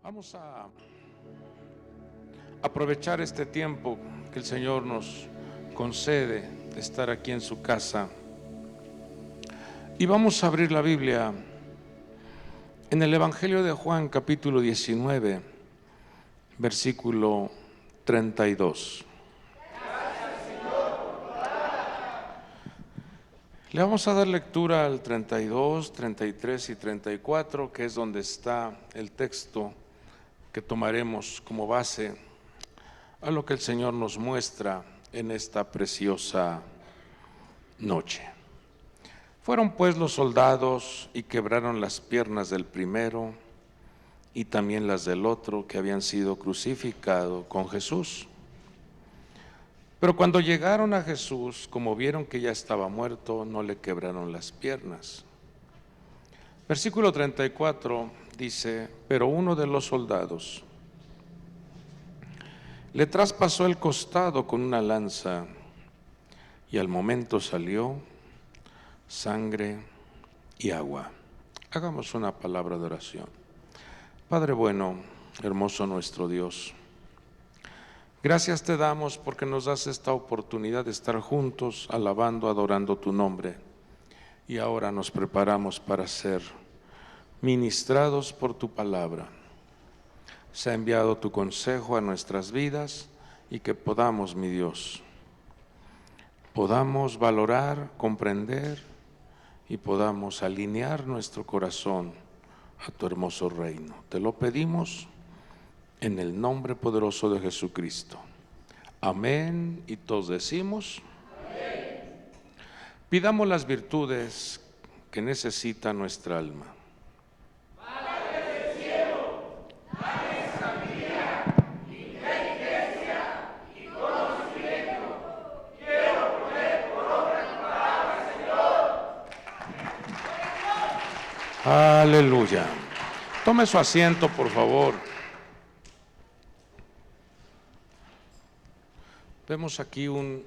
Vamos a aprovechar este tiempo que el Señor nos concede de estar aquí en su casa y vamos a abrir la Biblia en el Evangelio de Juan, capítulo 19, versículo 32. Le vamos a dar lectura al 32, 33 y 34, que es donde está el texto que tomaremos como base a lo que el Señor nos muestra en esta preciosa noche. Fueron pues los soldados y quebraron las piernas del primero y también las del otro que habían sido crucificados con Jesús. Pero cuando llegaron a Jesús, como vieron que ya estaba muerto, no le quebraron las piernas. Versículo 34 dice: pero uno de los soldados le traspasó el costado con una lanza y al momento salió sangre y agua. Hagamos una palabra de oración. Padre bueno, hermoso nuestro Dios, gracias te damos porque nos das esta oportunidad de estar juntos, alabando, adorando tu nombre. Y ahora nos preparamos para ser ministrados por tu palabra. Se ha enviado tu consejo a nuestras vidas y que podamos, mi Dios, podamos valorar, comprender y podamos alinear nuestro corazón a tu hermoso reino. Te lo pedimos en el nombre poderoso de Jesucristo. Amén. Y todos decimos: amén. Pidamos las virtudes que necesita nuestra alma. Aleluya. Tome su asiento, por favor. Vemos aquí un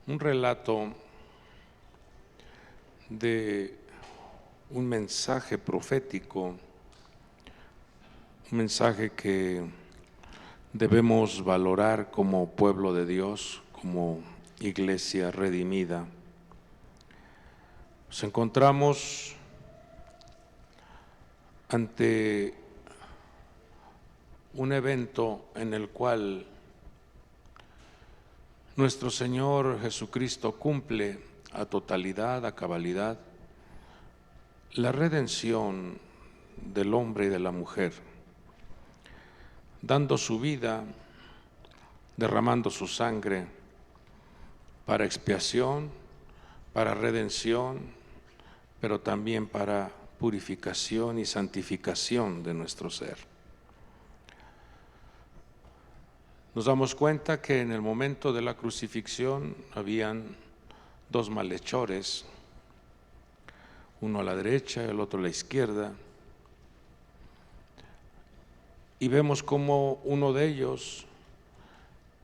relato de un mensaje profético, un mensaje que debemos valorar como pueblo de Dios, como iglesia redimida. Nos encontramos ante un evento en el cual nuestro Señor Jesucristo cumple a totalidad, a cabalidad, la redención del hombre y de la mujer, dando su vida, derramando su sangre para expiación, para redención, pero también para purificación y santificación de nuestro ser. Nos damos cuenta que en el momento de la crucifixión habían dos malhechores, uno a la derecha y el otro a la izquierda, y vemos como uno de ellos,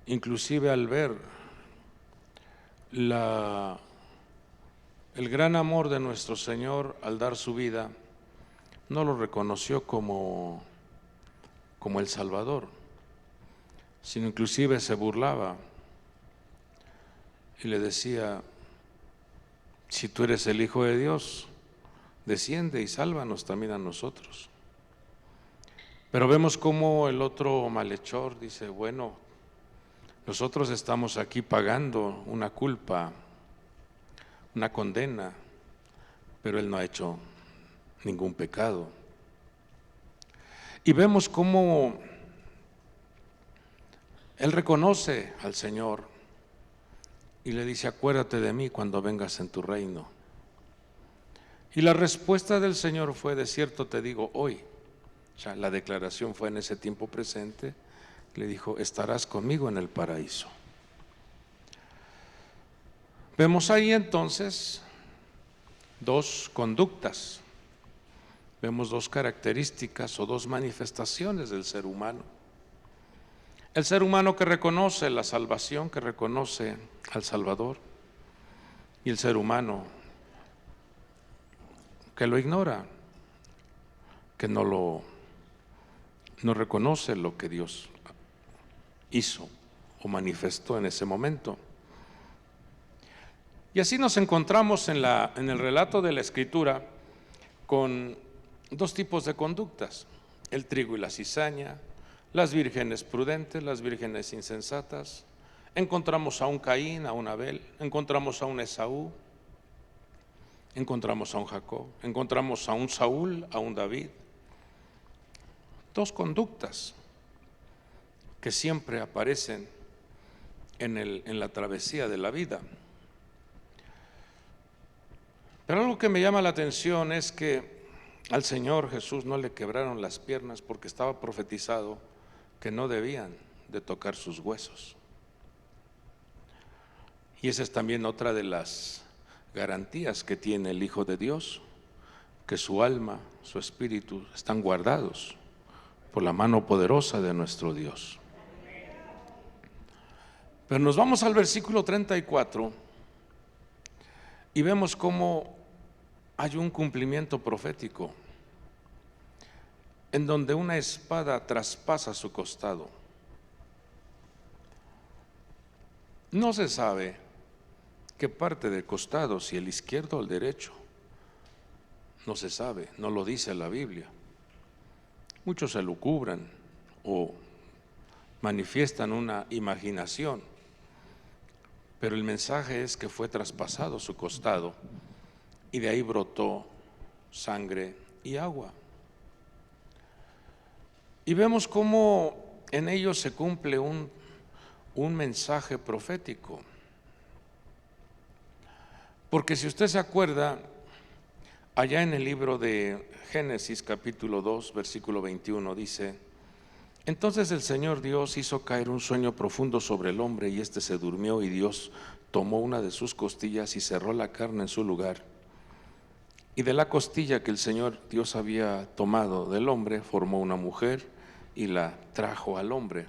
inclusive al ver el gran amor de nuestro Señor al dar su vida, no lo reconoció como el Salvador, sino inclusive se burlaba y le decía: si tú eres el Hijo de Dios, desciende y sálvanos también a nosotros. Pero vemos cómo el otro malhechor dice: bueno, nosotros estamos aquí pagando una culpa, una condena, pero él no ha hecho ningún pecado. Y vemos cómo él reconoce al Señor y le dice: acuérdate de mí cuando vengas en tu reino. Y la respuesta del Señor fue: de cierto te digo hoy. O sea, la declaración fue en ese tiempo presente. Le dijo: estarás conmigo en el paraíso. Vemos ahí entonces dos conductas, vemos dos características o dos manifestaciones del ser humano. El ser humano que reconoce la salvación, que reconoce al Salvador, y el ser humano que lo ignora, que no reconoce lo que Dios hizo o manifestó en ese momento. Y así nos encontramos en el relato de la Escritura con dos tipos de conductas: el trigo y la cizaña, las vírgenes prudentes, las vírgenes insensatas. Encontramos a un Caín, a un Abel, encontramos a un Esaú, encontramos a un Jacob, encontramos a un Saúl, a un David. Dos conductas que siempre aparecen en la travesía de la vida. Pero algo que me llama la atención es que al Señor Jesús no le quebraron las piernas porque estaba profetizado que no debían de tocar sus huesos. Y esa es también otra de las garantías que tiene el Hijo de Dios, que su alma, su espíritu están guardados por la mano poderosa de nuestro Dios. Pero nos vamos al versículo 34 y vemos cómo hay un cumplimiento profético en donde una espada traspasa su costado. No se sabe qué parte del costado, si el izquierdo o el derecho. No se sabe, no lo dice la Biblia. Muchos se lucubran o manifiestan una imaginación, pero el mensaje es que fue traspasado su costado y de ahí brotó sangre y agua. Y vemos cómo en ello se cumple un mensaje profético. Porque si usted se acuerda, allá en el libro de Génesis capítulo 2, versículo 21 dice: entonces el Señor Dios hizo caer un sueño profundo sobre el hombre, y éste se durmió, y Dios tomó una de sus costillas y cerró la carne en su lugar. Y de la costilla que el Señor Dios había tomado del hombre, formó una mujer y la trajo al hombre.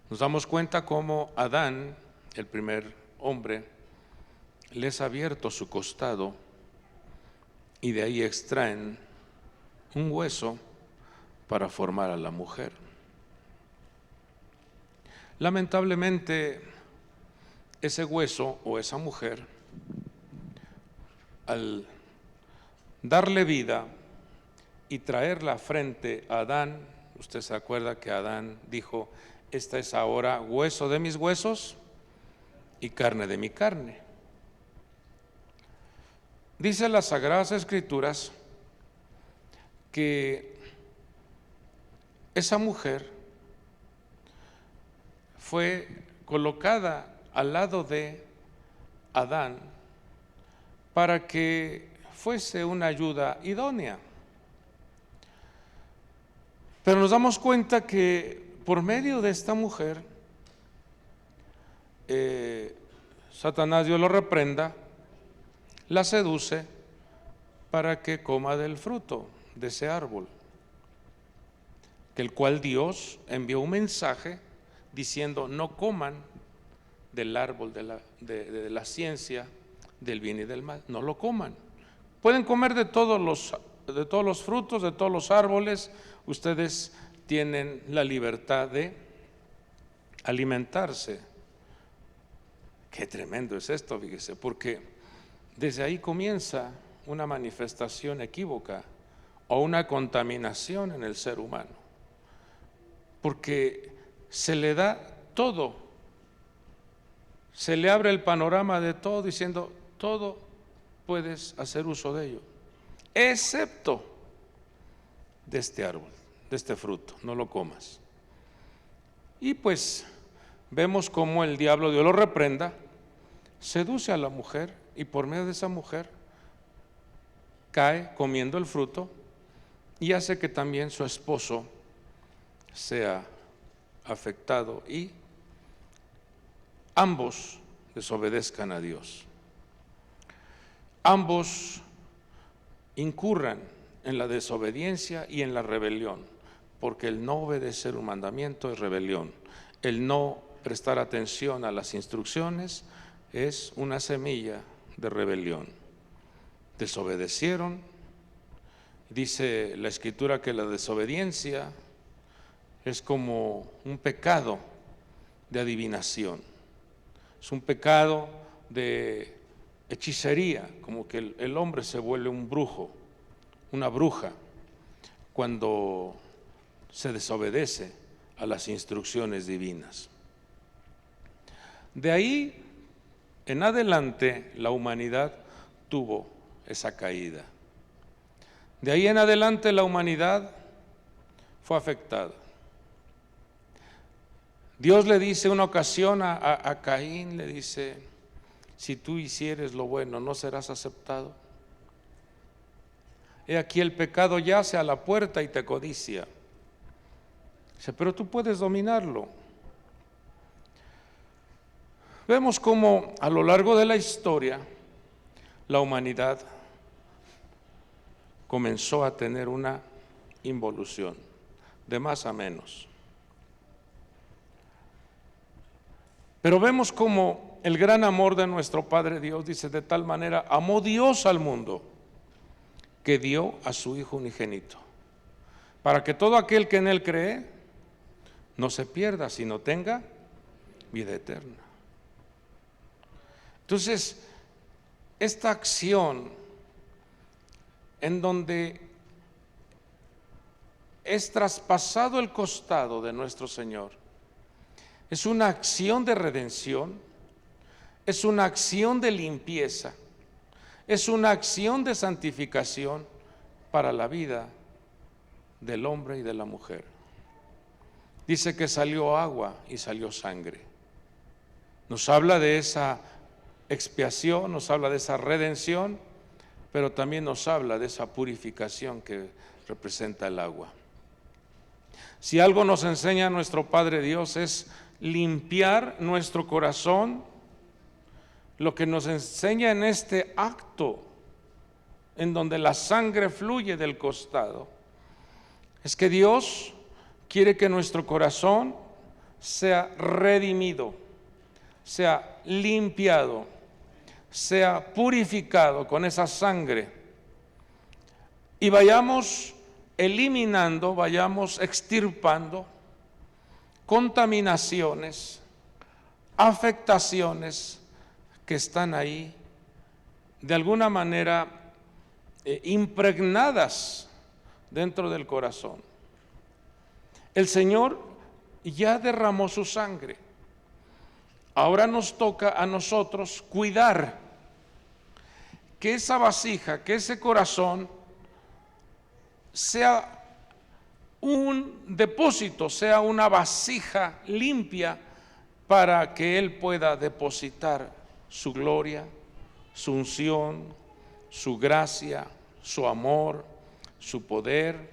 Nos damos cuenta cómo Adán, el primer hombre, les ha abierto su costado y de ahí extraen un hueso para formar a la mujer. Lamentablemente, ese hueso o esa mujer, al darle vida y traerla frente a Adán, usted se acuerda que Adán dijo: esta es ahora hueso de mis huesos y carne de mi carne. Dice las Sagradas Escrituras que esa mujer fue colocada al lado de Adán para que fuese una ayuda idónea. Pero nos damos cuenta que por medio de esta mujer, Satanás, Dios lo reprenda, la seduce para que coma del fruto de ese árbol, el cual Dios envió un mensaje diciendo: no coman del árbol de la ciencia del bien y del mal, no lo coman. Pueden comer de todos los frutos, de todos los árboles. Ustedes tienen la libertad de alimentarse. Qué tremendo es esto, fíjese, porque desde ahí comienza una manifestación equívoca o una contaminación en el ser humano, porque se le da todo, se le abre el panorama de todo diciendo: todo puedes hacer uso de ello, excepto de este árbol, de este fruto, no lo comas. Y pues vemos cómo el diablo, Dios lo reprenda, seduce a la mujer, y por medio de esa mujer cae comiendo el fruto y hace que también su esposo sea afectado y ambos desobedezcan a Dios. Ambos incurran en la desobediencia y en la rebelión, porque el no obedecer un mandamiento es rebelión. El no prestar atención a las instrucciones es una semilla de rebelión. Desobedecieron Dice la Escritura que la desobediencia es como un pecado de adivinación, es un pecado de hechicería, como que el hombre se vuelve un brujo, una bruja, cuando se desobedece a las instrucciones divinas. De ahí en adelante la humanidad tuvo esa caída. De ahí en adelante la humanidad fue afectada. Dios le dice una ocasión a Caín, le dice: si tú hicieres lo bueno, ¿no serás aceptado? He aquí el pecado yace a la puerta y te codicia. Dice: pero tú puedes dominarlo. Vemos cómo a lo largo de la historia la humanidad comenzó a tener una involución de más a menos. Pero vemos cómo el gran amor de nuestro Padre Dios, dice: de tal manera amó Dios al mundo que dio a su Hijo unigénito, para que todo aquel que en Él cree no se pierda, sino tenga vida eterna. Entonces, esta acción en donde es traspasado el costado de nuestro Señor, es una acción de redención, es una acción de limpieza, es una acción de santificación para la vida del hombre y de la mujer. Dice que salió agua y salió sangre. Nos habla de esa expiación, nos habla de esa redención, pero también nos habla de esa purificación que representa el agua. Si algo nos enseña nuestro Padre Dios es limpiar nuestro corazón, lo que nos enseña en este acto en donde la sangre fluye del costado, es que Dios quiere que nuestro corazón sea redimido, sea limpiado, sea purificado con esa sangre, y vayamos eliminando, vayamos extirpando contaminaciones, afectaciones que están ahí de alguna manera impregnadas dentro del corazón. El Señor ya derramó su sangre. Ahora nos toca a nosotros cuidar que esa vasija, que ese corazón sea un depósito, sea una vasija limpia para que Él pueda depositar su gloria, su unción, su gracia, su amor, su poder.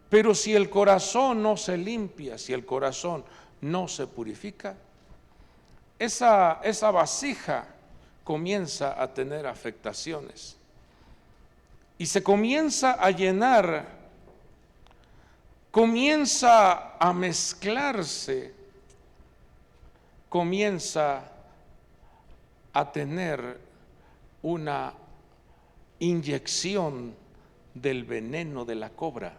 Pero si el corazón no se limpia, si el corazón no se purifica, esa vasija comienza a tener afectaciones y se comienza a llenar, comienza a mezclarse, comienza a tener una inyección del veneno de la cobra.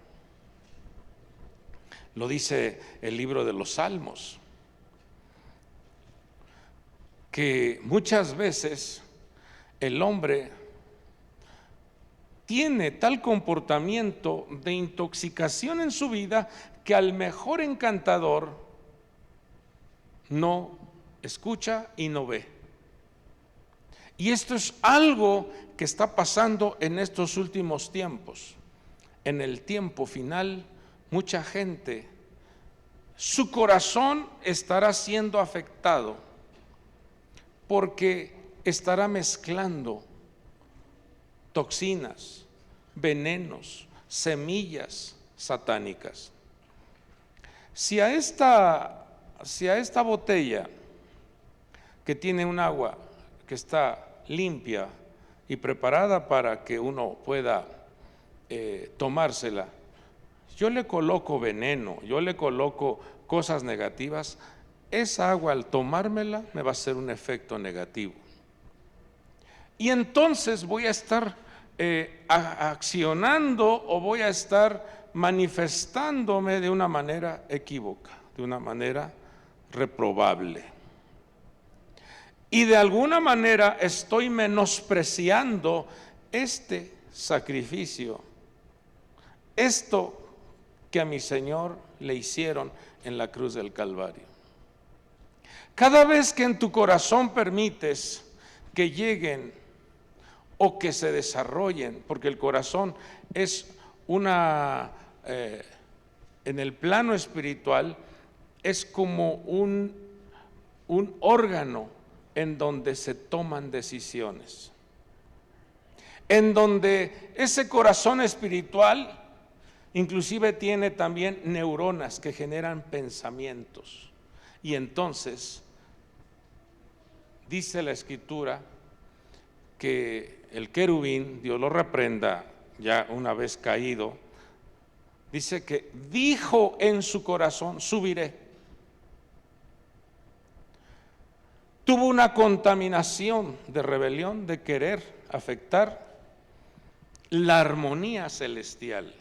Lo dice el libro de los Salmos, que muchas veces el hombre tiene tal comportamiento de intoxicación en su vida que al mejor encantador no escucha y no ve. Y esto es algo que está pasando en estos últimos tiempos. En el tiempo final, mucha gente, su corazón estará siendo afectado porque estará mezclando toxinas, venenos, semillas satánicas. Si a esta botella que tiene un agua que está limpia y preparada para que uno pueda tomársela, yo le coloco veneno, yo le coloco cosas negativas, esa agua al tomármela me va a hacer un efecto negativo. Y entonces voy a estar accionando o voy a estar manifestándome de una manera equívoca, de una manera reprobable. Y de alguna manera estoy menospreciando este sacrificio, esto que a mi Señor le hicieron en la cruz del Calvario. Cada vez que en tu corazón permites que lleguen o que se desarrollen, porque el corazón es en el plano espiritual, es como un órgano en donde se toman decisiones, en donde ese corazón espiritual inclusive tiene también neuronas que generan pensamientos. Y entonces dice la Escritura que el querubín, Dios lo reprenda, ya una vez caído, dice que dijo en su corazón: subiré. Tuvo una contaminación de rebelión, de querer afectar la armonía celestial.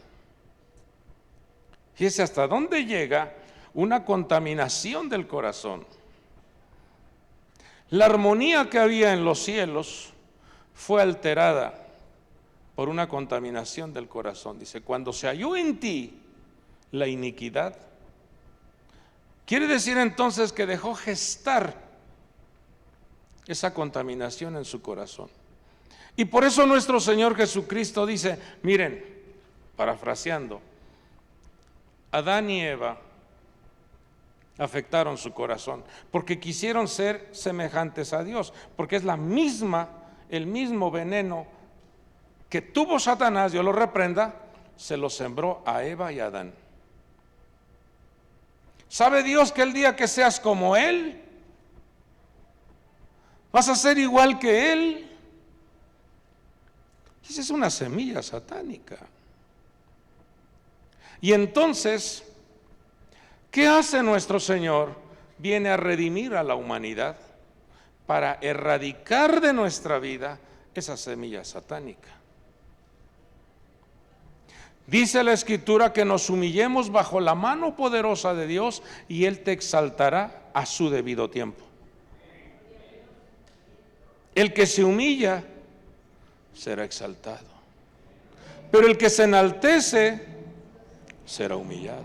Fíjese hasta dónde llega una contaminación del corazón. La armonía que había en los cielos fue alterada por una contaminación del corazón. Dice: cuando se halló en ti la iniquidad, quiere decir entonces que dejó gestar esa contaminación en su corazón. Y por eso nuestro Señor Jesucristo dice, miren, parafraseando, Adán y Eva afectaron su corazón porque quisieron ser semejantes a Dios, porque es el mismo veneno que tuvo Satanás, Dios lo reprenda, se lo sembró a Eva y a Adán. ¿Sabe Dios que el día que seas como Él, vas a ser igual que Él? Esa es una semilla satánica. Y entonces, ¿qué hace nuestro Señor? Viene a redimir a la humanidad para erradicar de nuestra vida esa semilla satánica. Dice la Escritura que nos humillemos bajo la mano poderosa de Dios y Él te exaltará a su debido tiempo. El que se humilla será exaltado, pero el que se enaltece será humillado.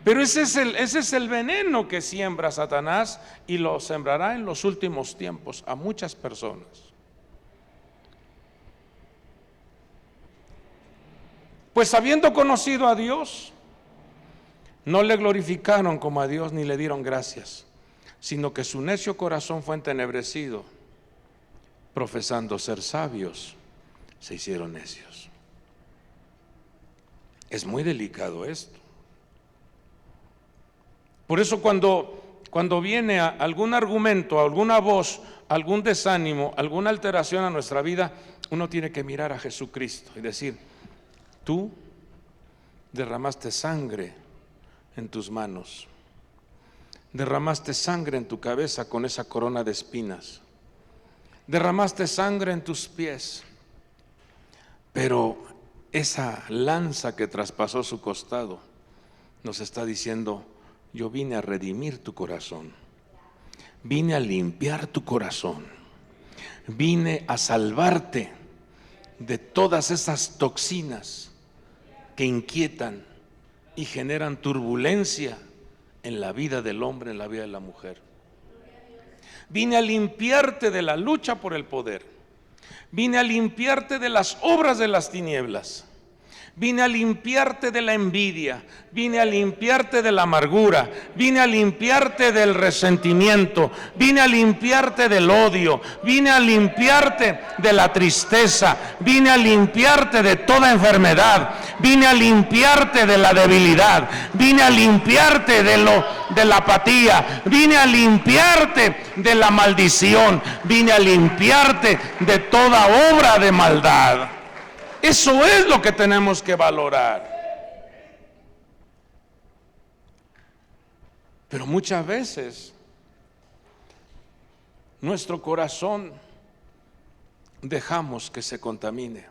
Pero ese es el veneno que siembra Satanás, y lo sembrará en los últimos tiempos a muchas personas. Pues habiendo conocido a Dios, no le glorificaron como a Dios ni le dieron gracias, sino que su necio corazón fue entenebrecido, profesando ser sabios, se hicieron necios. Es muy delicado esto. Por eso cuando viene algún argumento, alguna voz, algún desánimo, alguna alteración a nuestra vida, uno tiene que mirar a Jesucristo y decir: tú derramaste sangre en tus manos, derramaste sangre en tu cabeza con esa corona de espinas, derramaste sangre en tus pies, pero esa lanza que traspasó su costado nos está diciendo: yo vine a redimir tu corazón, vine a limpiar tu corazón, vine a salvarte de todas esas toxinas que inquietan y generan turbulencia en la vida del hombre, en la vida de la mujer. Vine a limpiarte de la lucha por el poder, vine a limpiarte de las obras de las tinieblas, vine a limpiarte de la envidia, vine a limpiarte de la amargura, vine a limpiarte del resentimiento, vine a limpiarte del odio, vine a limpiarte de la tristeza, vine a limpiarte de toda enfermedad, vine a limpiarte de la debilidad, vine a limpiarte de la apatía, vine a limpiarte de la maldición, vine a limpiarte de toda obra de maldad. Eso es lo que tenemos que valorar. Pero muchas veces nuestro corazón dejamos que se contamine.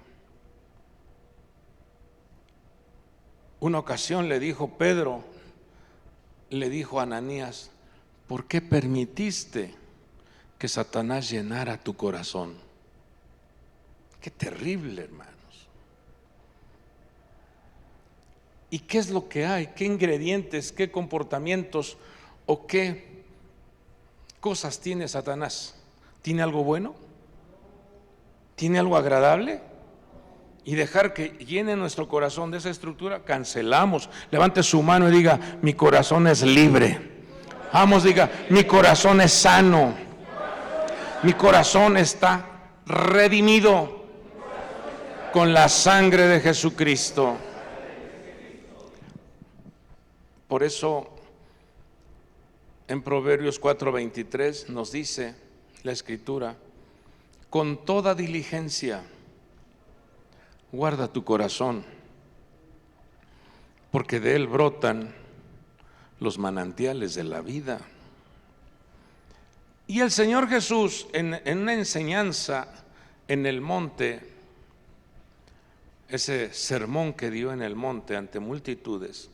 Una ocasión le dijo Pedro, le dijo a Ananías: ¿por qué permitiste que Satanás llenara tu corazón? Qué terrible, hermanos. ¿Y qué es lo que hay? ¿Qué ingredientes, qué comportamientos o qué cosas tiene Satanás? ¿Tiene algo bueno? ¿Tiene algo agradable? Y dejar que llene nuestro corazón de esa estructura, cancelamos. Levante su mano y diga: mi corazón es libre. Vamos, diga: mi corazón es sano. Mi corazón está redimido con la sangre de Jesucristo. Por eso en Proverbios 4:23 nos dice la Escritura: con toda diligencia guarda tu corazón, porque de él brotan los manantiales de la vida. Y el Señor Jesús, en una enseñanza en el monte, ese sermón que dio en el monte ante multitudes,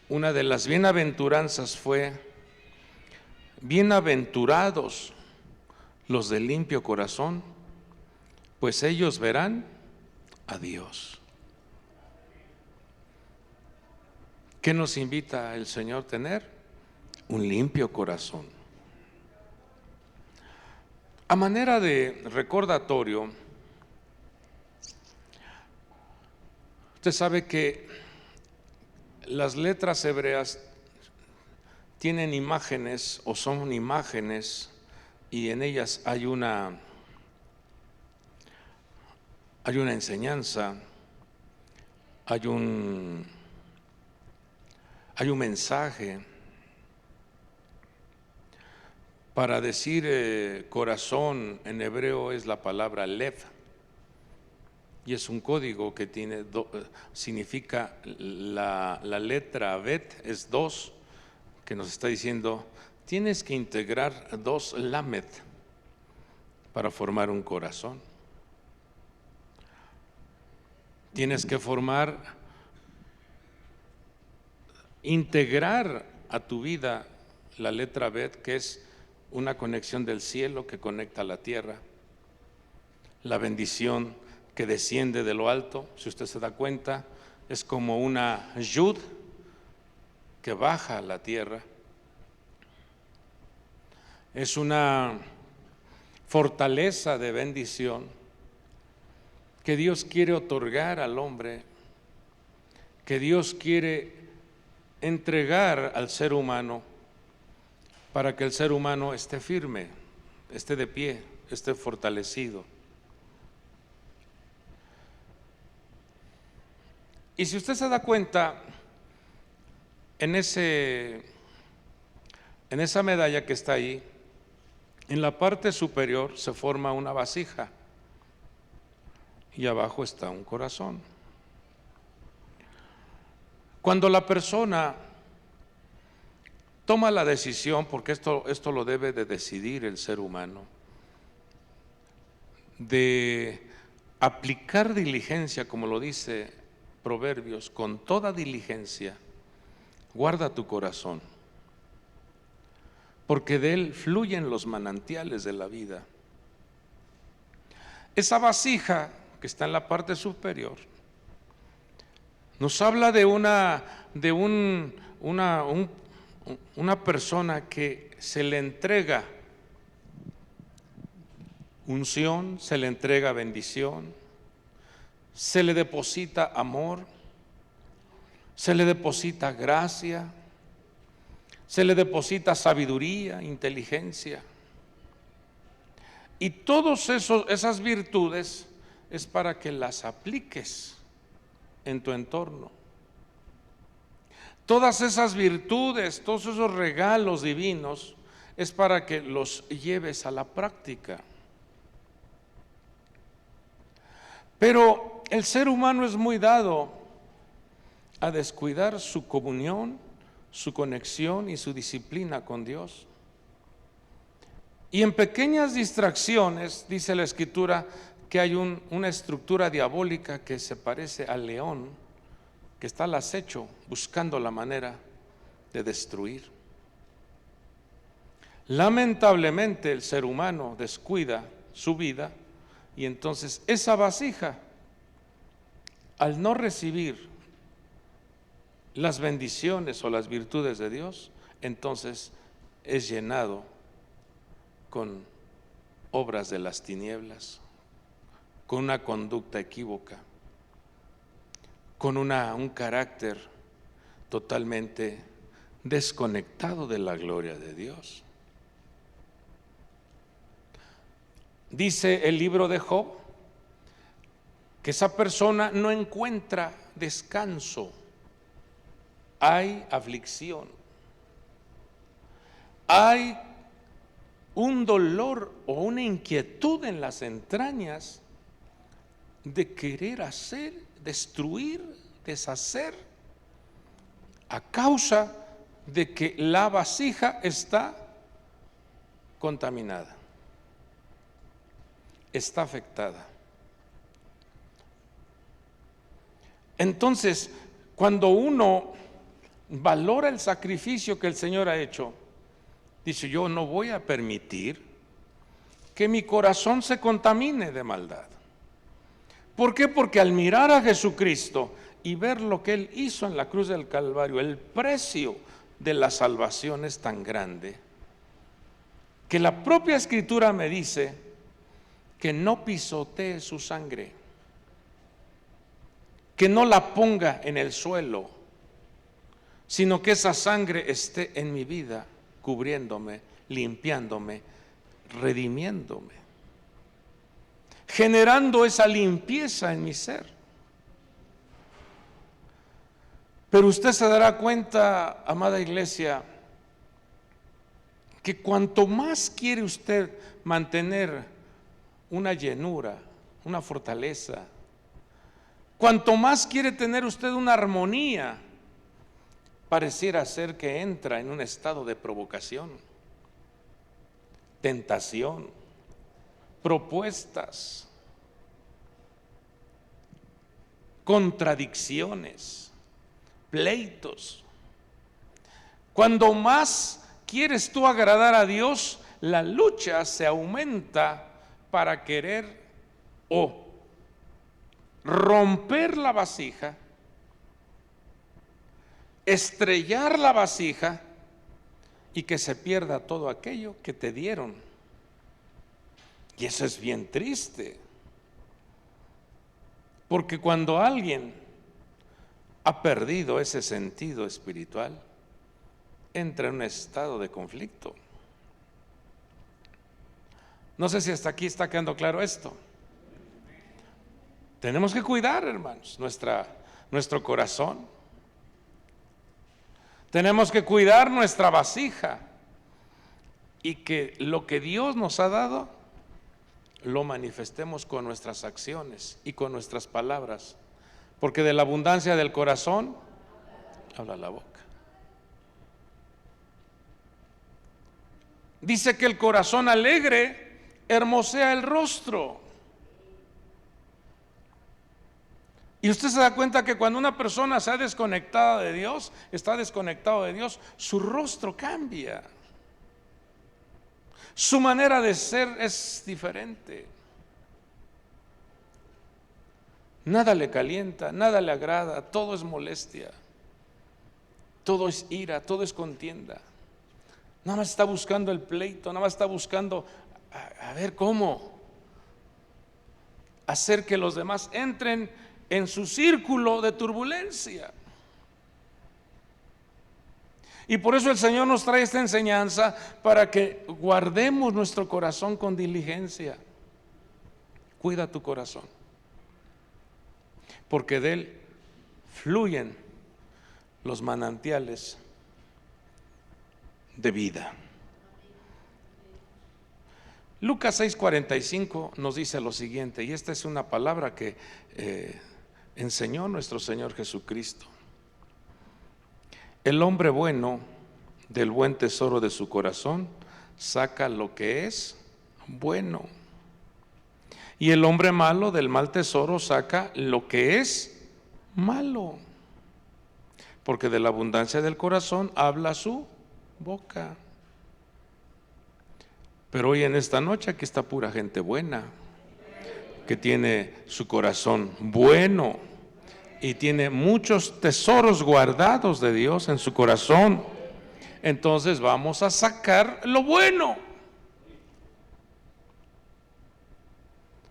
una de las bienaventuranzas fue: bienaventurados los de limpio corazón, pues ellos verán a Dios. ¿Qué nos invita el Señor a tener? Un limpio corazón. A manera de recordatorio, usted sabe que las letras hebreas tienen imágenes o son imágenes, y en ellas hay una enseñanza, hay un mensaje. Para decir corazón en hebreo es la palabra lev, y es un código que tiene significa la letra bet es 2, que nos está diciendo: tienes que integrar 2 lamed para formar un corazón. Tienes que integrar a tu vida la letra bet, que es una conexión del cielo que conecta a la tierra, la bendición que desciende de lo alto. Si usted se da cuenta, es como una yud que baja a la tierra. Es una fortaleza de bendición que Dios quiere otorgar al hombre, que Dios quiere entregar al ser humano, para que el ser humano esté firme, esté de pie, esté fortalecido. Y si usted se da cuenta, en esa medalla que está ahí, en la parte superior se forma una vasija y abajo está un corazón. Cuando la persona toma la decisión, porque esto lo debe de decidir el ser humano, de aplicar diligencia, como lo dice Proverbios, con toda diligencia guarda tu corazón, porque de él fluyen los manantiales de la vida. Esa vasija que está en la parte superior nos habla de una persona que se le entrega unción, se le entrega bendición, se le deposita amor, se le deposita gracia, se le deposita sabiduría, inteligencia. Y todas esas virtudes es para que las apliques en tu entorno. Todas esas virtudes, todos esos regalos divinos es para que los lleves a la práctica. Pero el ser humano es muy dado a descuidar su comunión, su conexión y su disciplina con Dios. Y en pequeñas distracciones, dice la Escritura, que hay una estructura diabólica que se parece al león, que está al acecho buscando la manera de destruir. Lamentablemente el ser humano descuida su vida y entonces esa vasija, al no recibir las bendiciones o las virtudes de Dios, entonces es llenado con obras de las tinieblas, con una conducta equívoca, con un carácter totalmente desconectado de la gloria de Dios. Dice el libro de Job que esa persona no encuentra descanso, hay aflicción, hay un dolor o una inquietud en las entrañas de querer hacer, destruir, deshacer, a causa de que la vasija está contaminada, está afectada. Entonces, cuando uno valora el sacrificio que el Señor ha hecho, dice: yo no voy a permitir que mi corazón se contamine de maldad. ¿Por qué? Porque al mirar a Jesucristo y ver lo que Él hizo en la cruz del Calvario, el precio de la salvación es tan grande, que la propia Escritura me dice que no pisotee su sangre, que no la ponga en el suelo, sino que esa sangre esté en mi vida, cubriéndome, limpiándome, redimiéndome, generando esa limpieza en mi ser. Pero usted se dará cuenta, amada iglesia, que cuanto más quiere usted mantener una llenura, una fortaleza, cuanto más quiere tener usted una armonía, pareciera ser que entra en un estado de provocación, tentación, propuestas, contradicciones, pleitos. Cuando más quieres tú agradar a Dios, la lucha se aumenta para querer o romper la vasija, estrellar la vasija y que se pierda todo aquello que te dieron. Y eso es bien triste, porque cuando alguien ha perdido ese sentido espiritual, entra en un estado de conflicto. No sé si hasta aquí está quedando claro esto. Tenemos que cuidar, hermanos, nuestro corazón. Tenemos que cuidar nuestra vasija y que lo que Dios nos ha dado lo manifestemos con nuestras acciones y con nuestras palabras, porque de la abundancia del corazón habla la boca. Dice que el corazón alegre hermosea el rostro. Y usted se da cuenta que cuando una persona se ha desconectado de Dios, está desconectado de Dios, su rostro cambia. Su manera de ser es diferente. Nada le calienta, nada le agrada, todo es molestia, todo es ira, todo es contienda. Nada más está buscando el pleito, nada más está buscando a ver cómo hacer que los demás entren en su círculo de turbulencia. Y por eso el Señor nos trae esta enseñanza, para que guardemos nuestro corazón con diligencia. Cuida tu corazón, porque de él fluyen los manantiales de vida. Lucas 6:45 nos dice lo siguiente, y esta es una palabra que enseñó nuestro Señor Jesucristo. El hombre bueno del buen tesoro de su corazón saca lo que es bueno, y el hombre malo del mal tesoro saca lo que es malo, porque de la abundancia del corazón habla su boca. Pero hoy en esta noche aquí está pura gente buena, que tiene su corazón bueno y tiene muchos tesoros guardados de Dios en su corazón. Entonces vamos a sacar lo bueno.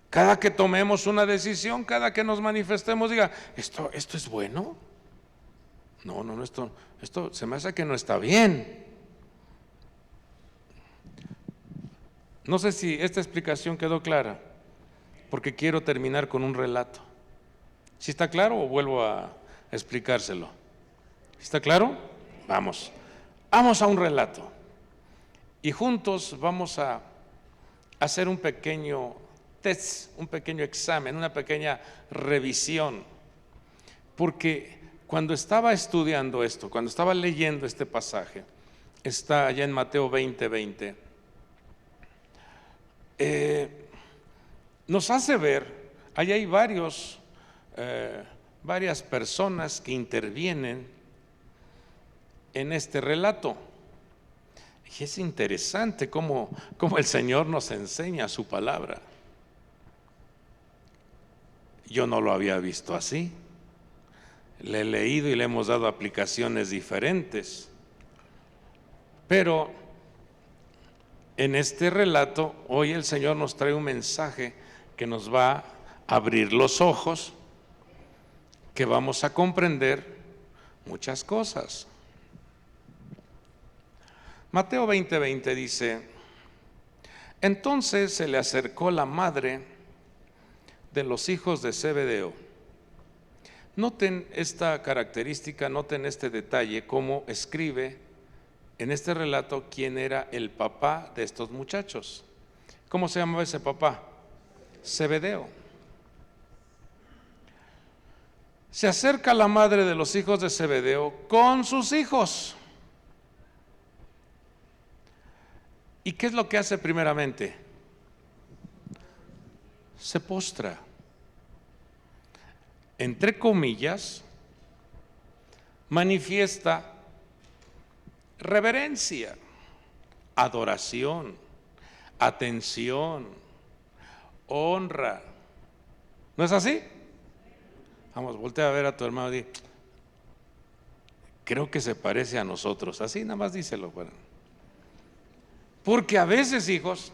Cada que tomemos una decisión, cada que nos manifestemos, diga, ¿esto es bueno? No, esto se me hace que no está bien. No sé si esta explicación quedó clara, porque quiero terminar con un relato. ¿Sí está claro o vuelvo a explicárselo? ¿Está claro? Vamos a un relato y juntos vamos a hacer un pequeño test, un pequeño examen, una pequeña revisión, porque cuando estaba estudiando esto, cuando estaba leyendo este pasaje, está allá en Mateo 20:20, nos hace ver, allá hay varias personas que intervienen en este relato. Y es interesante cómo el Señor nos enseña su palabra. Yo no lo había visto así. Le he leído y le hemos dado aplicaciones diferentes. Pero en este relato, hoy el Señor nos trae un mensaje que nos va a abrir los ojos, que vamos a comprender muchas cosas. Mateo 20:20 dice: entonces se le acercó la madre de los hijos de Zebedeo. Noten esta característica, noten este detalle, cómo escribe en este relato quién era el papá de estos muchachos. ¿Cómo se llamaba ese papá? Zebedeo. Se acerca la madre de los hijos de Zebedeo con sus hijos. ¿Y qué es lo que hace primeramente? Se postra. Entre comillas, manifiesta reverencia, adoración, atención, honra. ¿No es así? Vamos, voltea a ver a tu hermano y di, creo que se parece a nosotros. Así nada más díselo. Porque a veces, hijos,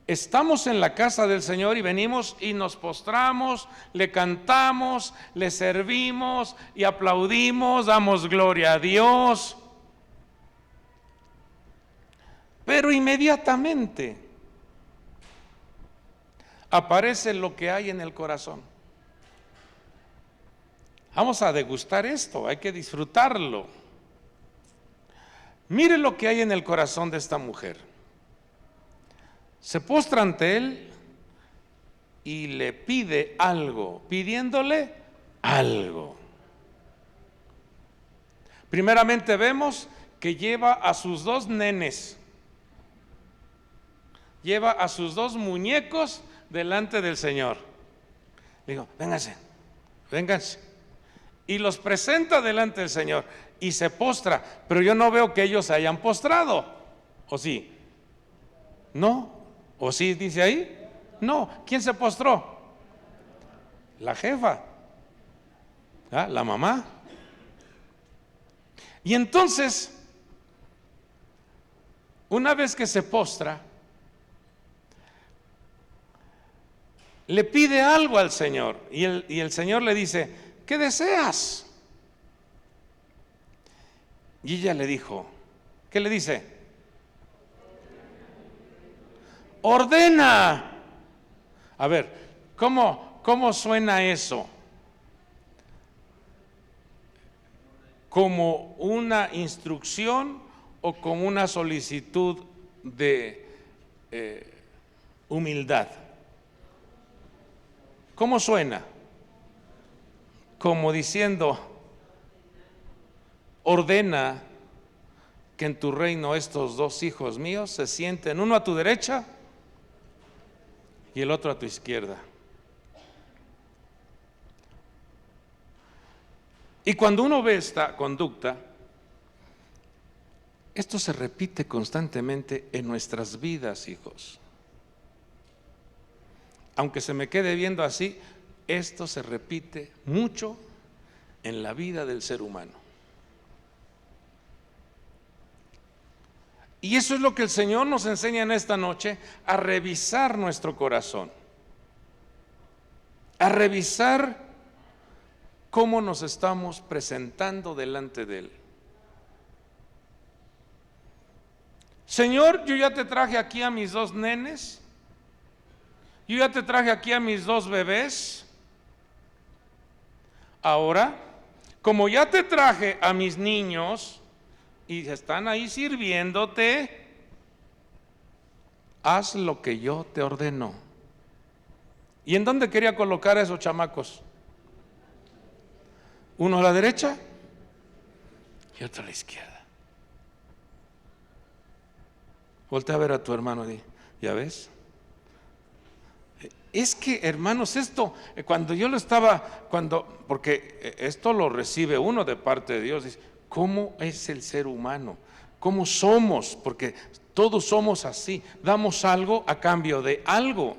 estamos en la casa del Señor y venimos y nos postramos, le cantamos, le servimos y aplaudimos, damos gloria a Dios. Pero inmediatamente aparece lo que hay en el corazón. Vamos a degustar esto, hay que disfrutarlo. Mire lo que hay en el corazón de esta mujer. Se postra ante él y le pide algo, pidiéndole algo. Primeramente vemos que lleva a sus dos nenes, lleva a sus dos muñecos delante del Señor. Digo, vénganse. Y los presenta delante del Señor y se postra, pero yo no veo que ellos se hayan postrado, ¿o sí? No, ¿o sí dice ahí? No, ¿quién se postró? La jefa, la mamá. Y entonces, una vez que se postra, le pide algo al Señor y el Señor le dice, ¿qué deseas? Y ella le dijo, ¿qué le dice? Ordena. A ver, ¿cómo suena eso? ¿Como una instrucción o como una solicitud de humildad? ¿Cómo suena? Como diciendo, ordena, que en tu reino estos dos hijos míos se sienten, uno a tu derecha y el otro a tu izquierda. Y cuando uno ve esta conducta, esto se repite constantemente en nuestras vidas, hijos. Aunque se me quede viendo así, esto se repite mucho en la vida del ser humano. Y eso es lo que el Señor nos enseña en esta noche, a revisar nuestro corazón, a revisar cómo nos estamos presentando delante de Él. Señor, yo ya te traje aquí a mis dos nenes, yo ya te traje aquí a mis dos bebés. Ahora, como ya te traje a mis niños y están ahí sirviéndote, haz lo que yo te ordeno. ¿Y en dónde quería colocar a esos chamacos? Uno a la derecha y otro a la izquierda. Voltea a ver a tu hermano y di, ¿ya ves? Es que, hermanos, esto, cuando yo lo estaba, porque esto lo recibe uno de parte de Dios, dice, ¿cómo es el ser humano? ¿Cómo somos? Porque todos somos así, damos algo a cambio de algo.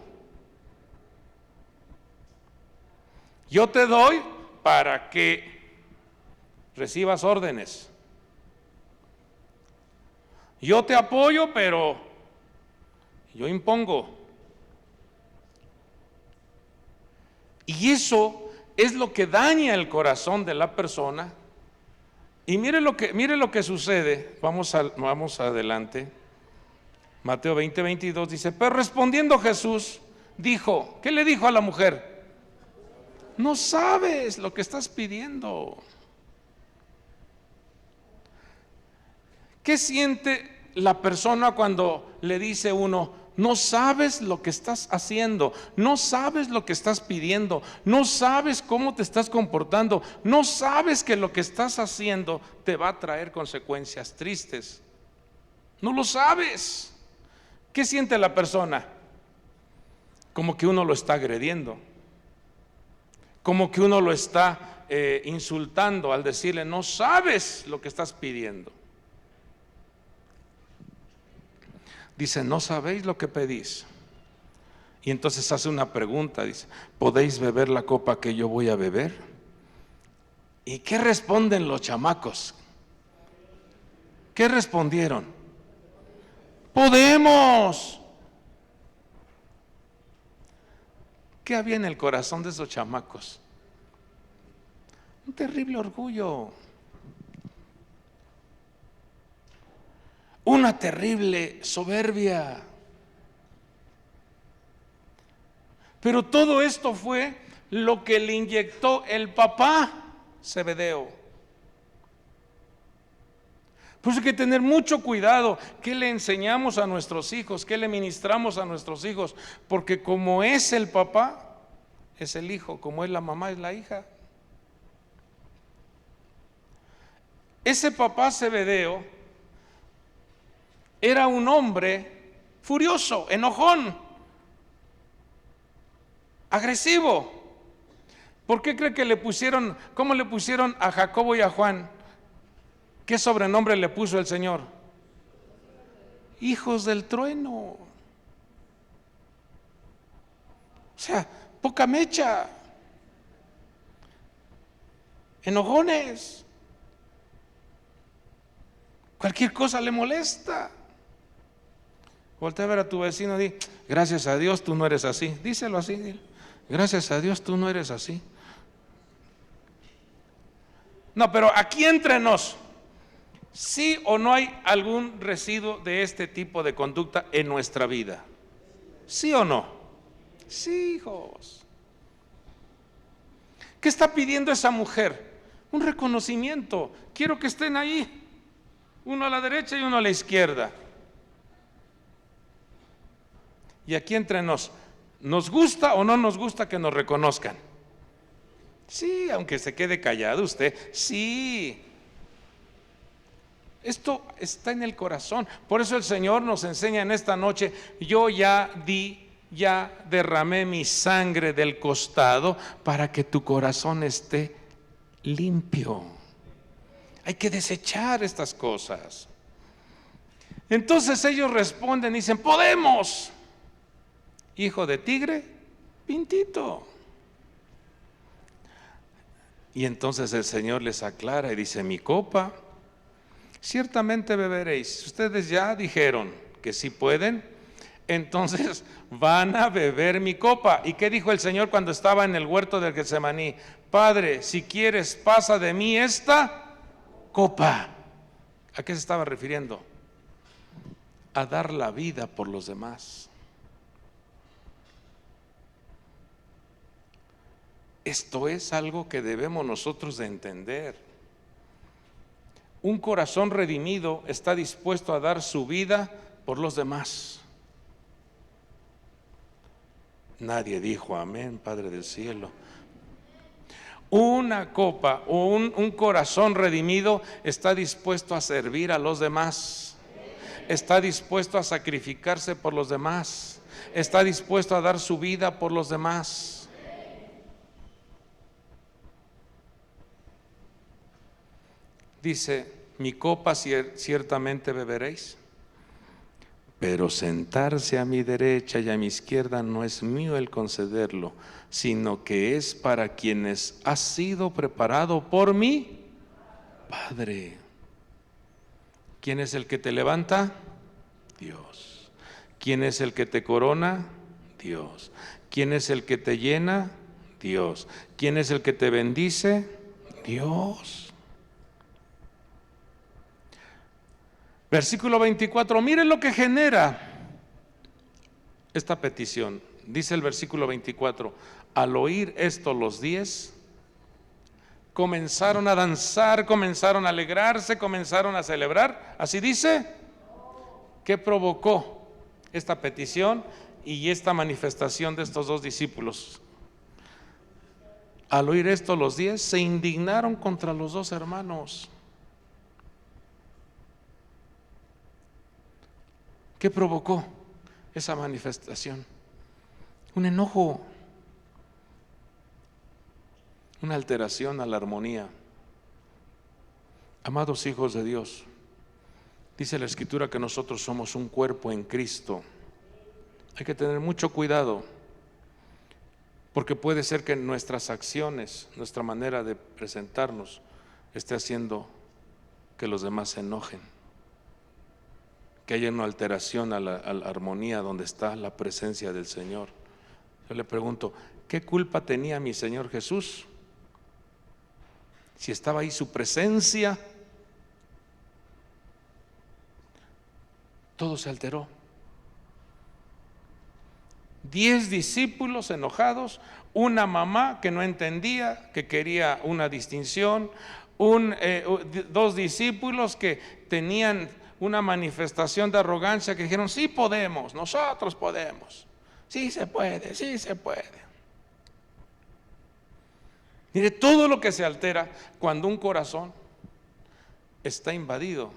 Yo te doy para que recibas órdenes. Yo te apoyo, pero yo impongo. Y eso es lo que daña el corazón de la persona. Y mire lo que sucede. Vamos adelante. Mateo 20:22 dice, pero respondiendo Jesús dijo, ¿qué le dijo a la mujer? No sabes lo que estás pidiendo. ¿Qué siente la persona cuando le dice uno, no sabes lo que estás haciendo, no sabes lo que estás pidiendo, no sabes cómo te estás comportando, no sabes que lo que estás haciendo te va a traer consecuencias tristes? No lo sabes. ¿Qué siente la persona? Como que uno lo está agrediendo, como que uno lo está insultando al decirle, no sabes lo que estás pidiendo. Dice, ¿no sabéis lo que pedís? Y entonces hace una pregunta, dice, ¿podéis beber la copa que yo voy a beber? ¿Y qué responden los chamacos? ¿Qué respondieron? ¡Podemos! ¿Qué había en el corazón de esos chamacos? Un terrible orgullo. Una terrible soberbia. Pero todo esto fue lo que le inyectó el papá Zebedeo. Pues hay que tener mucho cuidado qué le enseñamos a nuestros hijos, qué le ministramos a nuestros hijos, porque como es el papá, es el hijo, como es la mamá, es la hija. Ese papá Zebedeo era un hombre furioso, enojón, agresivo. ¿Por qué cree que le pusieron, cómo le pusieron a Jacobo y a Juan? ¿Qué sobrenombre le puso el Señor? Hijos del trueno. O sea, poca mecha, enojones, cualquier cosa le molesta. Voltea a ver a tu vecino y di, gracias a Dios tú no eres así. Díselo así, dile, gracias a Dios tú no eres así. No, pero aquí entre nos, ¿sí o no hay algún residuo de este tipo de conducta en nuestra vida? ¿Sí o no? Sí, hijos. ¿Qué está pidiendo esa mujer? Un reconocimiento. Quiero que estén ahí, uno a la derecha y uno a la izquierda. Y aquí entre nos gusta o no nos gusta que nos reconozcan? Sí, aunque se quede callado usted, sí. Esto está en el corazón. Por eso el Señor nos enseña en esta noche: yo ya derramé mi sangre del costado para que tu corazón esté limpio. Hay que desechar estas cosas. Entonces ellos responden y dicen: podemos. Hijo de tigre, pintito. Y entonces el Señor les aclara y dice: mi copa, ciertamente beberéis. Ustedes ya dijeron que sí pueden, entonces van a beber mi copa. ¿Y qué dijo el Señor cuando estaba en el huerto del Getsemaní? Padre, si quieres, pasa de mí esta copa. ¿A qué se estaba refiriendo? A dar la vida por los demás. Esto es algo que debemos nosotros de entender. Un corazón redimido está dispuesto a dar su vida por los demás. Nadie dijo amén, Padre del cielo. Una copa o un corazón redimido está dispuesto a servir a los demás. Está dispuesto a sacrificarse por los demás. Está dispuesto a dar su vida por los demás. Dice: mi copa ciertamente beberéis, pero sentarse a mi derecha y a mi izquierda no es mío el concederlo, sino que es para quienes ha sido preparado por mi Padre. ¿Quién es el que te levanta? Dios. ¿Quién es el que te corona? Dios. ¿Quién es el que te llena? Dios. ¿Quién es el que te bendice? Dios. Versículo 24, miren lo que genera esta petición. Dice el versículo 24: al oír esto los 10 comenzaron a danzar, comenzaron a alegrarse, comenzaron a celebrar. Así dice. ¿Qué provocó esta petición y esta manifestación de estos dos discípulos? Al oír esto los 10 se indignaron contra los dos hermanos. ¿Qué provocó esa manifestación? Un enojo, una alteración a la armonía. Amados hijos de Dios, dice la Escritura que nosotros somos un cuerpo en Cristo. Hay que tener mucho cuidado, porque puede ser que nuestras acciones, nuestra manera de presentarnos, esté haciendo que los demás se enojen, que haya una alteración a la armonía donde está la presencia del Señor. Yo le pregunto: ¿qué culpa tenía mi Señor Jesús? Si estaba ahí su presencia, todo se alteró. 10 discípulos enojados, una mamá que no entendía, que quería una distinción, 2 discípulos que tenían una manifestación de arrogancia, que dijeron: sí podemos, nosotros podemos, sí se puede, sí se puede. Mire, todo lo que se altera cuando un corazón está invadido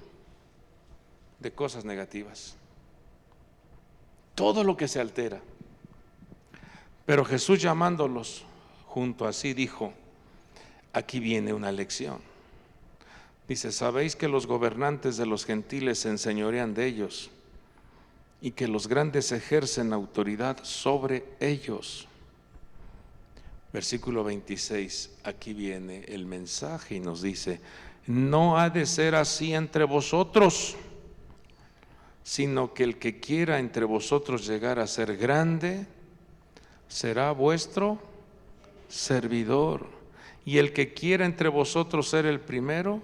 de cosas negativas, todo lo que se altera. Pero Jesús, llamándolos junto a sí, dijo: aquí viene una lección. Dice: sabéis que los gobernantes de los gentiles se enseñorean de ellos y que los grandes ejercen autoridad sobre ellos. Versículo 26, aquí viene el mensaje y nos dice: no ha de ser así entre vosotros, sino que el que quiera entre vosotros llegar a ser grande, será vuestro servidor, y el que quiera entre vosotros ser el primero,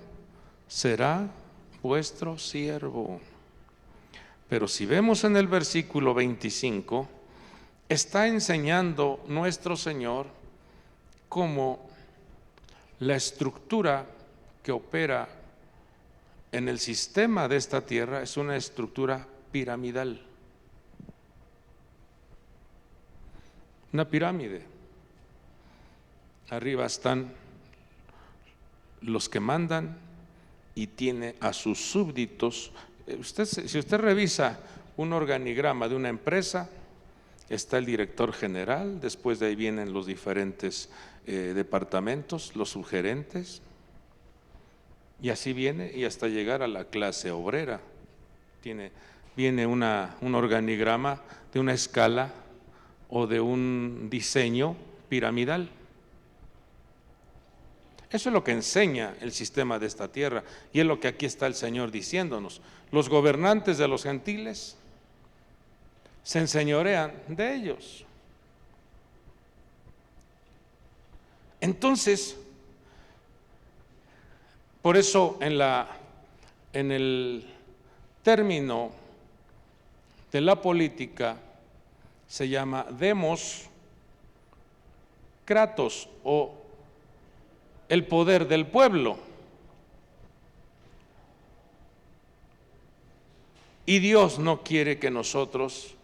será vuestro siervo. Pero si vemos en el versículo 25, está enseñando nuestro Señor cómo la estructura que opera en el sistema de esta tierra es una estructura piramidal. Una pirámide. Arriba están los que mandan y tiene a sus súbditos. Si usted revisa un organigrama de una empresa, está el director general, después de ahí vienen los diferentes departamentos, los subgerentes, y así viene, y hasta llegar a la clase obrera. Viene un organigrama de una escala o de un diseño piramidal. Eso es lo que enseña el sistema de esta tierra, y es lo que aquí está el Señor diciéndonos. Los gobernantes de los gentiles se enseñorean de ellos. Entonces, por eso en el término de la política se llama demos kratos, o el poder del pueblo. Y Dios no quiere que nosotros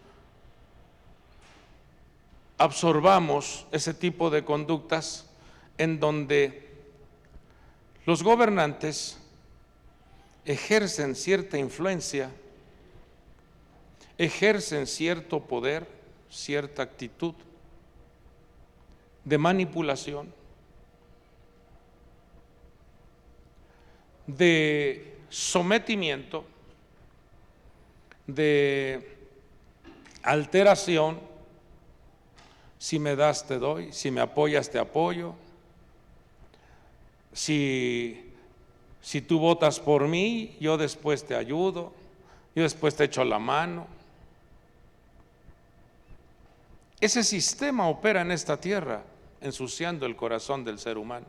absorbamos ese tipo de conductas en donde los gobernantes ejercen cierta influencia, ejercen cierto poder, cierta actitud de manipulación, de sometimiento, de alteración. Si me das, te doy; si me apoyas, te apoyo; si tú votas por mí, yo después te ayudo, yo después te echo la mano. Ese sistema opera en esta tierra, ensuciando el corazón del ser humano.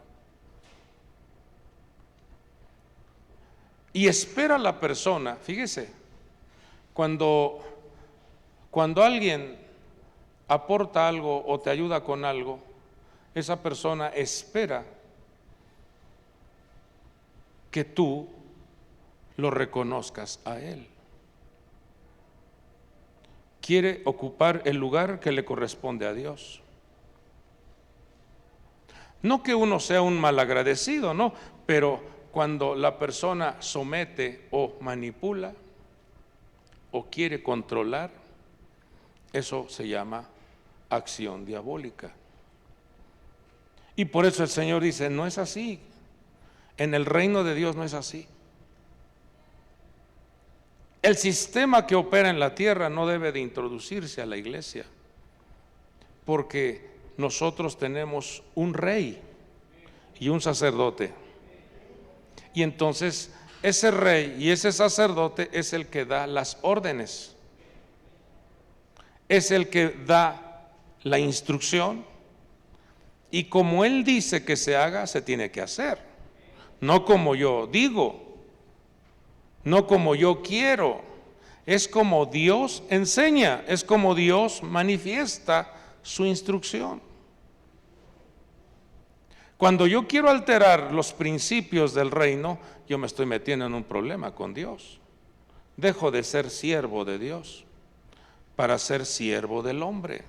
Y espera la persona, fíjese, cuando alguien aporta algo o te ayuda con algo, esa persona espera que tú lo reconozcas a él. Quiere ocupar el lugar que le corresponde a Dios. No que uno sea un malagradecido, no, pero cuando la persona somete o manipula o quiere controlar, eso se llama acción diabólica. Y por eso el Señor dice: no es así. En el reino de Dios no es así. El sistema que opera en la tierra no debe de introducirse a la iglesia, porque nosotros tenemos un rey y un sacerdote. Y entonces ese rey y ese sacerdote es el que da las órdenes, es el que da la instrucción, y como él dice que se haga, se tiene que hacer. No como yo digo, no como yo quiero, es como Dios enseña, es como Dios manifiesta su instrucción. Cuando yo quiero alterar los principios del reino, yo me estoy metiendo en un problema con Dios. Dejo de ser siervo de Dios para ser siervo del hombre.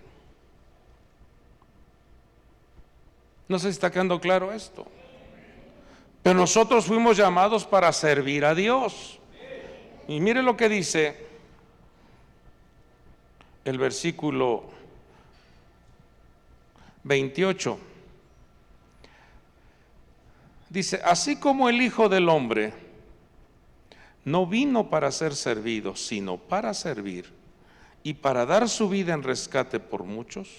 No sé si está quedando claro esto. Pero nosotros fuimos llamados para servir a Dios. Y mire lo que dice el versículo 28. Dice: así como el Hijo del Hombre no vino para ser servido, sino para servir y para dar su vida en rescate por muchos.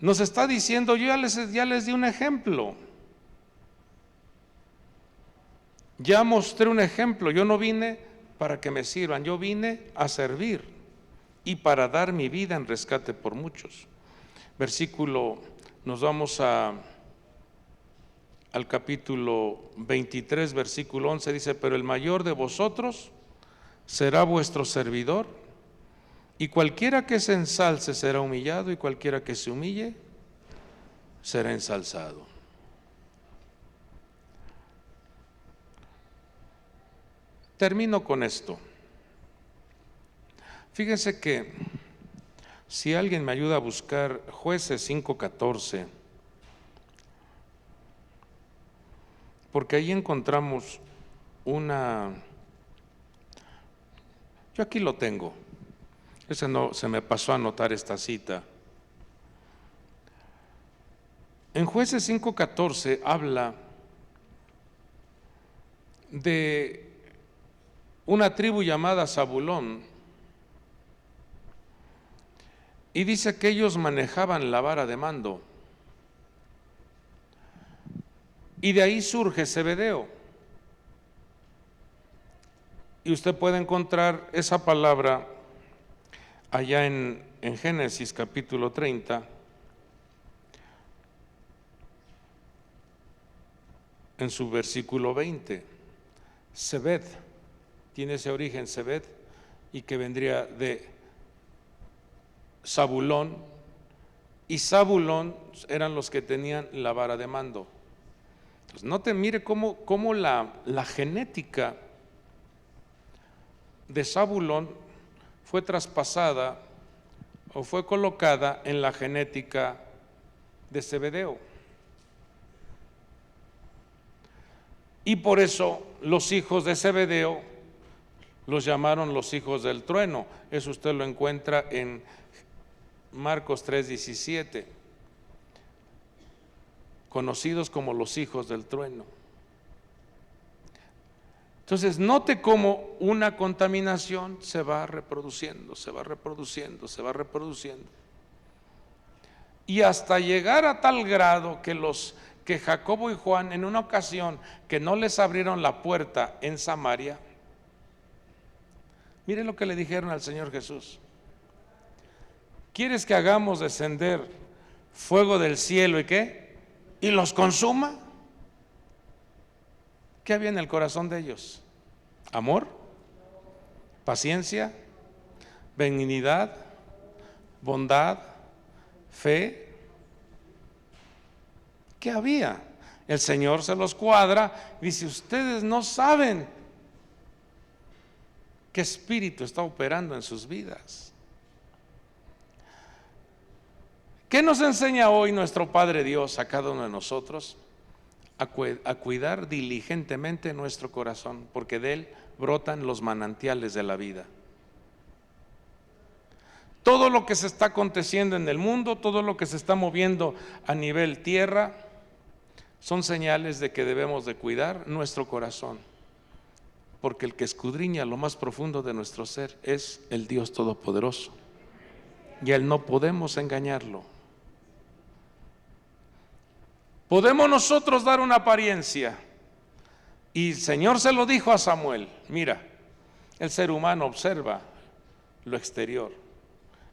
Nos está diciendo: yo ya les di un ejemplo. Ya mostré un ejemplo. Yo no vine para que me sirvan, yo vine a servir y para dar mi vida en rescate por muchos. Nos vamos al capítulo 23, versículo 11, dice: pero el mayor de vosotros será vuestro servidor, y cualquiera que se ensalce será humillado, y cualquiera que se humille será ensalzado. Termino con esto. Fíjense que si alguien me ayuda a buscar Jueces 5:14, porque ahí encontramos yo aquí lo tengo, se me pasó a anotar esta cita. En Jueces 5:14 habla de una tribu llamada Zabulón y dice que ellos manejaban la vara de mando, y de ahí surge Zebedeo. Y usted puede encontrar esa palabra allá en Génesis capítulo 30, en su versículo 20. Zebed tiene ese origen, Zebed, y que vendría de Zabulón, y Zabulón eran los que tenían la vara de mando. Entonces, mire cómo la genética de Zabulón fue traspasada o fue colocada en la genética de Zebedeo. Y por eso los hijos de Zebedeo los llamaron los hijos del trueno. Eso usted lo encuentra en Marcos 3:17, conocidos como los hijos del trueno. Entonces, note cómo una contaminación se va reproduciendo, se va reproduciendo, se va reproduciendo. Y hasta llegar a tal grado que Jacobo y Juan, en una ocasión que no les abrieron la puerta en Samaria, miren lo que le dijeron al Señor Jesús: ¿quieres que hagamos descender fuego del cielo y qué? ¿Y los consuma? ¿Qué había en el corazón de ellos? Amor, paciencia, benignidad, bondad, fe. ¿Qué había? El Señor se los cuadra y dice: ustedes no saben qué espíritu está operando en sus vidas. ¿Qué nos enseña hoy nuestro Padre Dios a cada uno de nosotros? A cuidar diligentemente nuestro corazón, porque de él brotan los manantiales de la vida. Todo lo que se está aconteciendo en el mundo, todo lo que se está moviendo a nivel tierra, son señales de que debemos de cuidar nuestro corazón, porque el que escudriña lo más profundo de nuestro ser es el Dios Todopoderoso, y a él no podemos engañarlo. Podemos nosotros dar una apariencia, y el Señor se lo dijo a Samuel: mira, el ser humano observa lo exterior,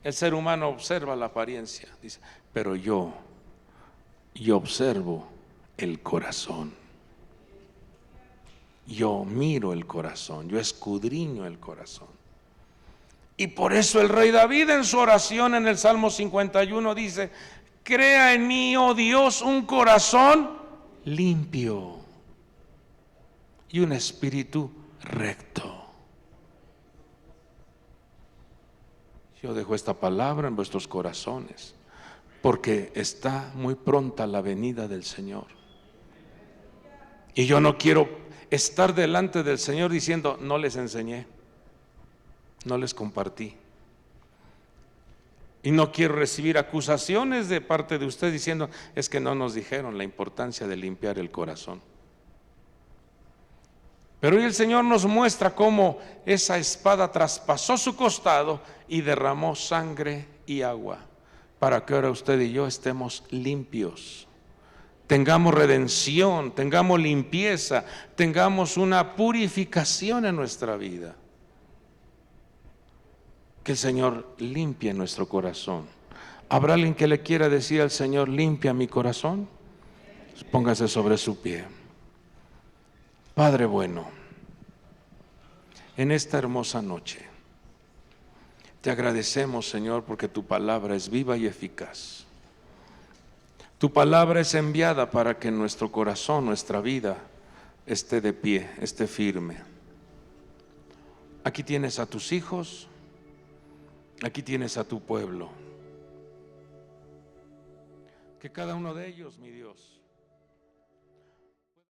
el ser humano observa la apariencia, dice, pero yo observo el corazón, yo miro el corazón, yo escudriño el corazón. Y por eso el rey David, en su oración en el Salmo 51, dice: crea en mí, oh Dios, un corazón limpio y un espíritu recto. Yo dejo esta palabra en vuestros corazones, porque está muy pronta la venida del Señor. Y yo no quiero estar delante del Señor diciendo: no les enseñé, no les compartí. Y no quiero recibir acusaciones de parte de usted diciendo: es que no nos dijeron la importancia de limpiar el corazón. Pero hoy el Señor nos muestra cómo esa espada traspasó su costado y derramó sangre y agua, para que ahora usted y yo estemos limpios, tengamos redención, tengamos limpieza, tengamos una purificación en nuestra vida. Que el Señor limpie nuestro corazón. ¿Habrá alguien que le quiera decir al Señor: limpia mi corazón? Póngase sobre su pie. Padre bueno, en esta hermosa noche te agradecemos, Señor, porque tu palabra es viva y eficaz. Tu palabra es enviada para que nuestro corazón, nuestra vida, esté de pie, esté firme. Aquí tienes a tus hijos, aquí tienes a tu pueblo. Que cada uno de ellos, mi Dios,